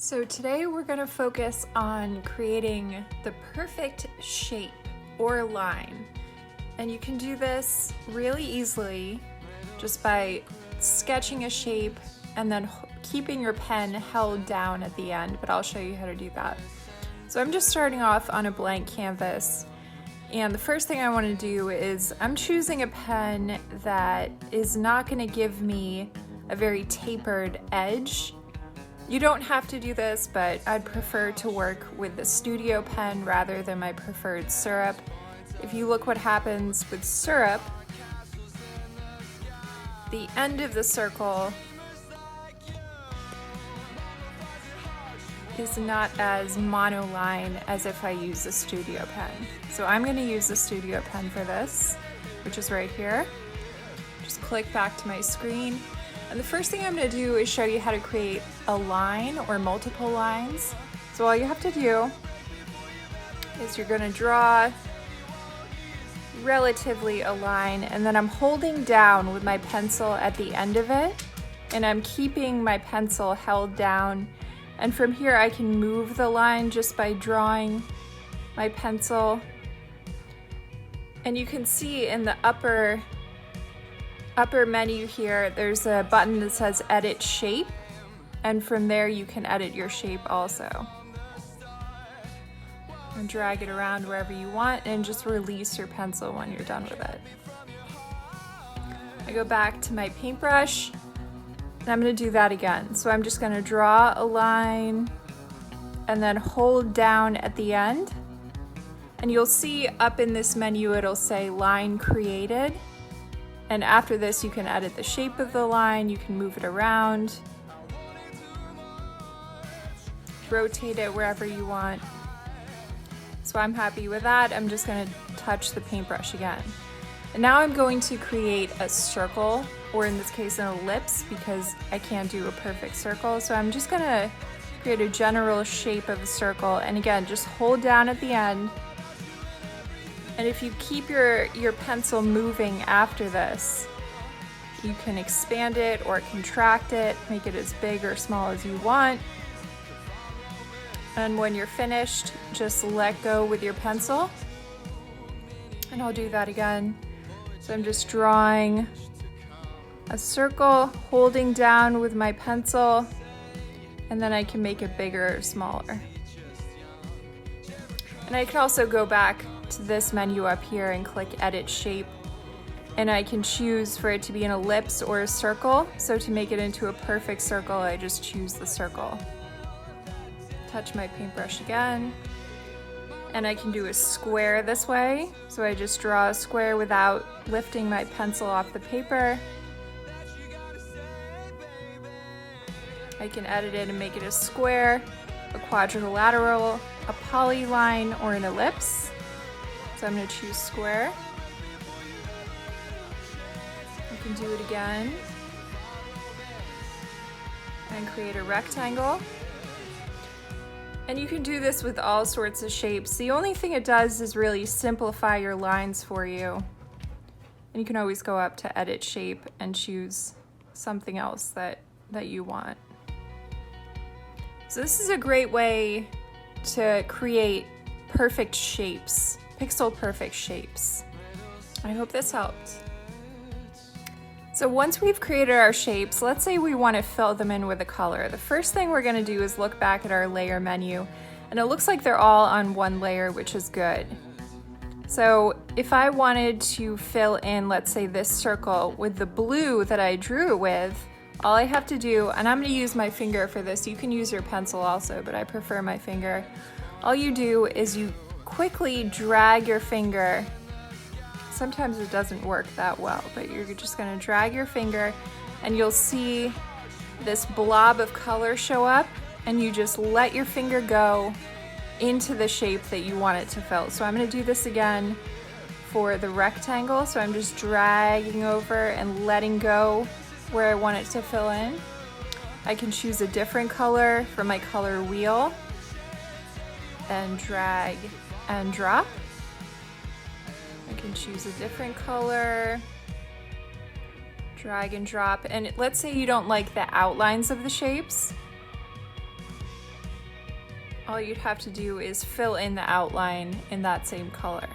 So today we're going to focus on creating the perfect shape or line. And you can do this really easily just by sketching a shape and then keeping your pen held down at the end, but I'll show you how to do that. So I'm just starting off on a blank canvas, and the first thing I want to do is I'm choosing a pen that is not going to give me a very tapered edge. You don't have to do this, but I'd prefer to work with the studio pen rather than my preferred syrup. If you look what happens with syrup, the end of the circle is not as monoline as if I use the studio pen. So I'm going to use the studio pen for this, which is right here. Just click back to my screen. And the first thing I'm going to do is show you how to create a line or multiple lines. So all you have to do is you're going to draw relatively a line, and then I'm holding down with my pencil at the end of it, and I'm keeping my pencil held down. And from here I can move the line just by drawing my pencil. And you can see in the upper menu here, there's a button that says Edit Shape, and from there you can edit your shape also. And drag it around wherever you want and just release your pencil when you're done with it. I go back to my paintbrush and I'm going to do that again. So I'm just going to draw a line and then hold down at the end. And you'll see up in this menu it'll say Line Created. And after this you can edit the shape of the line, you can move it around, rotate it wherever you want. So I'm happy with that. I'm just going to touch the paintbrush again. And now I'm going to create a circle, or in this case an ellipse, because I can't do a perfect circle. So I'm just going to create a general shape of a circle, and again just hold down at the end. And if you keep your pencil moving after this, you can expand it or contract it, make it as big or small as you want. And when you're finished, just let go with your pencil. And I'll do that again. So I'm just drawing a circle, holding down with my pencil, and then I can make it bigger or smaller. And I can also go back to this menu up here and click Edit Shape, and I can choose for it to be an ellipse or a circle. So to make it into a perfect circle, I just choose the circle. Touch my paintbrush again, and I can do a square this way. So I just draw a square without lifting my pencil off the paper. I can edit it and make it a square, a quadrilateral, a polyline, or an ellipse. So I'm going to choose square. I can do it again and create a rectangle. And you can do this with all sorts of shapes. The only thing it does is really simplify your lines for you. And you can always go up to Edit Shape and choose something else that you want. So this is a great way to create perfect shapes, pixel perfect shapes. I hope this helped. So once we've created our shapes, let's say we want to fill them in with a color. The first thing we're going to do is look back at our layer menu, and it looks like they're all on one layer, which is good. So if I wanted to fill in, let's say, this circle with the blue that I drew it with, all I have to do, and I'm going to use my finger for this, you can use your pencil also, but I prefer my finger. All you do is you quickly drag your finger. Sometimes it doesn't work that well, but you're just going to drag your finger and you'll see this blob of color show up, and you just let your finger go into the shape that you want it to fill. So I'm going to do this again for the rectangle. So I'm just dragging over and letting go where I want it to fill in. I can choose a different color from my color wheel and drag and drop. I can choose a different color, drag and drop. And let's say you don't like the outlines of the shapes. all you'd have to do is fill in the outline in that same color.